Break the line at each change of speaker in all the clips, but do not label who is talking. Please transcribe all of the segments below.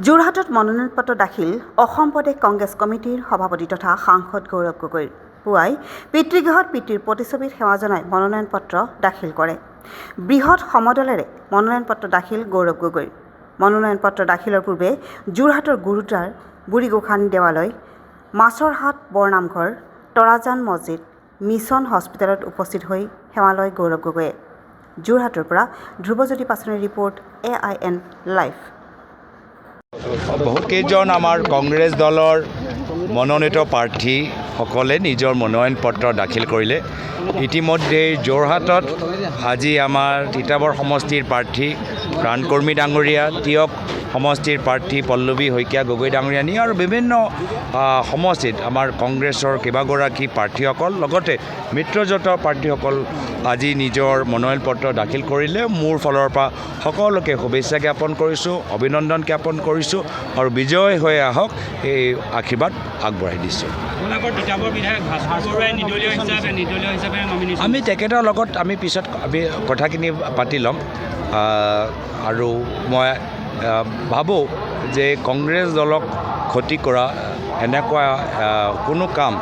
যোৰহাটত মনোনয়ন পত্ৰ দাখিল অসম প্ৰদেশ কংগ্ৰেছ কমিটিৰ সভাপতি তথা সাংসদ গৌৰৱ গগৈৰ পুৱাই পিতৃগৃহত পিতৃৰ প্ৰতিচ্ছবিত সেৱা জনাই মনোনয়ন পত্ৰ দাখিল কৰে। বৃহৎ সমদলেৰে মনোনয়ন পত্ৰ দাখিল গৌৰৱ গগৈৰ। মনোনয়ন পত্ৰ দাখিলৰ পূৰ্বে যোৰহাটৰ গুৰুদ্বাৰ, বুঢ়ীগোসানী দেৱালয়, মাছৰহাট বৰনামঘৰ, তৰাজান মছজিদ, মিছন হস্পিটেলত উপস্থিত হৈ সেৱা লয় গৌৰৱ গগৈয়ে। যোৰহাটৰ পৰা ধ্ৰুৱজ্যোতি পাচনিৰ ৰিপৰ্ট AIN লাইভ।
বহুকেইজন আমাৰ কংগ্ৰেছ দলৰ মনোনীত প্ৰাৰ্থীসকলে নিজৰ মনোনয়ন পত্ৰ দাখিল কৰিলে। ইতিমধ্যে যোৰহাটত আজি আমাৰ তিতাবৰ সমষ্টিৰ প্ৰাৰ্থী প্ৰাণকৰ্মী ডাঙৰীয়া, টিয়ক সমষ্টিৰ প্ৰাৰ্থী পল্লৱী শইকীয়া গগৈ ডাঙৰীয়ানী আৰু বিভিন্ন সমষ্টিত আমাৰ কংগ্ৰেছৰ কেইবাগৰাকী প্ৰাৰ্থীসকল লগতে মিত্ৰজোঁট প্ৰাৰ্থীসকল আজি নিজৰ মনোনয়ন পত্ৰ দাখিল কৰিলে। মোৰ ফালৰ পৰা সকলোকে শুভেচ্ছা জ্ঞাপন কৰিছোঁ, অভিনন্দন জ্ঞাপন কৰিছোঁ আৰু বিজয় হৈ আহক এই আশীৰ্বাদ আগবঢ়াই দিছোঁ। আমি তেখেতৰ লগত আমি পিছত কথাখিনি পাতি ল'ম আৰু মই ভাবোঁ যে কংগ্ৰেছ দলক ক্ষতি কৰা এনেকুৱা কোনো কাম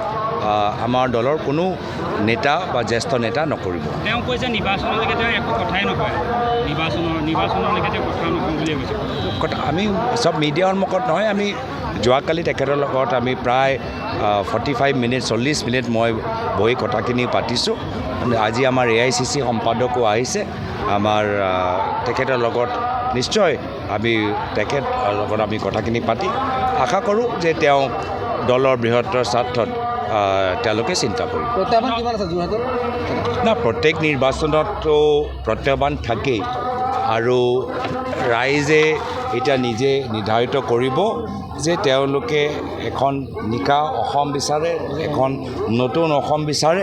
আমাৰ দলৰ কোনো নেতা বা জ্যেষ্ঠ নেতা নকৰিব।
তেওঁ কৈছে নিৰ্বাচনলৈকে তেওঁ একো কথাই নকয়, নিৰ্বাচনলৈকে তেওঁ কথা নকওঁ বুলিয়ে কৈছে।
আমি চব মিডিয়াৰ সন্মুখত নহয়, আমি যোৱাকালি তেখেতৰ লগত আমি প্ৰায় 45 মিনিট 40 মিনিট মই বহি কথাখিনি পাতিছোঁ। আজি আমাৰ AICC সম্পাদকো আহিছে আমাৰ তেখেতৰ লগত। নিশ্চয় আমি তেখেতৰ লগত আমি কথাখিনি পাতি আশা কৰোঁ যে তেওঁ দলৰ বৃহত্তৰ স্বাৰ্থত তেওঁলোকে চিন্তা কৰিব।
প্ৰত্যাহ্বান কিমান আছে যোৰহাটত?
না, প্ৰত্যেক নিৰ্বাচনতো প্ৰত্যাহ্বান থাকেই আৰু ৰাইজে এতিয়া নিজে নিৰ্ধাৰিত কৰিব যে তেওঁলোকে এখন নিকা অসম বিচাৰে, এখন নতুন অসম বিচাৰে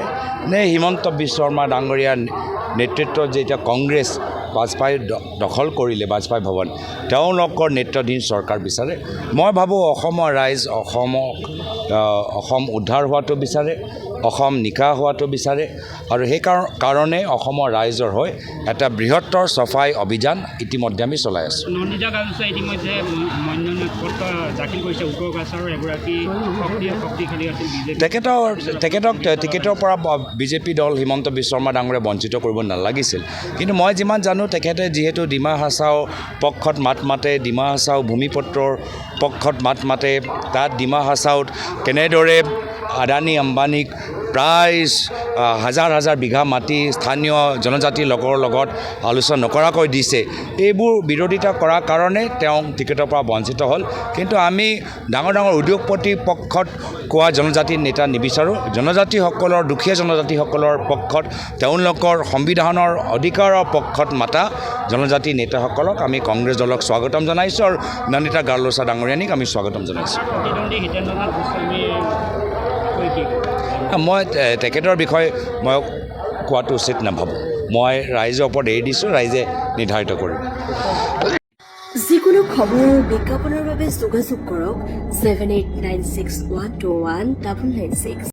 নে হিমন্ত বিশ্ব শৰ্মা ডাঙৰীয়াৰ নেতৃত্বত যে এতিয়া কংগ্ৰেছ বাজপেয়ী দখল কৰিলে বাজপেয়ী ভৱন, তেওঁলোকৰ নেতৃত্বাধীন চৰকাৰ বিচাৰে। মই ভাবোঁ অসমৰ ৰাইজ অসম উদ্ধাৰ হোৱাটো বিচাৰে, অসম নিকা হোৱাটো বিচাৰে আৰু সেই কাৰণে অসমৰ ৰাইজৰ হৈ এটা বৃহত্তৰ চাফাই অভিযান ইতিমধ্যে আমি চলাই আছোঁ।
নন্দিতা গালুছাই ইতিমধ্যে মনোনয়ন পত্ৰ দাখিল কৰিছে। উত্তৰ কাছাৰৰ এগৰাকী শক্তিশালী আছিল
তেখেতক টিকেটৰ পৰা বিজেপি দল হিমন্ত বিশ্ব শৰ্মা ডাঙৰে বঞ্চিত কৰিব নালাগিছিল। কিন্তু মই যিমান জানো তেখেতে যিহেতু ডিমা হাছাও পক্ষত মাত মাতে, ডিমা হাছাও ভূমিপত্ৰৰ পক্ষত মাত মাতে, তাত ডিমা হাছাওত কেনেদৰে আদানী আম্বানীক প্ৰায় হাজাৰ হাজাৰ বিঘা মাটি স্থানীয় জনজাতিৰ লগৰ লগত আলোচনা নকৰাকৈ দিছে, এইবোৰ বিৰোধিতা কৰাৰ কাৰণে তেওঁ টিকেটৰ পৰা বঞ্চিত হ'ল। কিন্তু আমি ডাঙৰ ডাঙৰ উদ্যোগপতি পক্ষত কোৱা জনজাতিৰ নেতা নিবিচাৰোঁ। জনজাতিসকলৰ, দুখীয়া জনজাতিসকলৰ পক্ষত, তেওঁলোকৰ সংবিধানৰ অধিকাৰৰ পক্ষত মাতা জনজাতি নেতাসকলক আমি কংগ্ৰেছ দলক স্বাগতম জনাইছোঁ আৰু নন্দিতা গালুছা ডাঙৰীয়ানীক আমি স্বাগতম জনাইছোঁ। মই তেখেতৰ বিষয়ে মই কোৱাটো উচিত নাভাবোঁ। মই ৰাইজৰ ওপৰত এৰি দিছোঁ, ৰাইজে নিৰ্ধাৰিত কৰিব।
যিকোনো খবৰ আৰু বিজ্ঞাপনৰ বাবে যোগাযোগ কৰক 7896121996।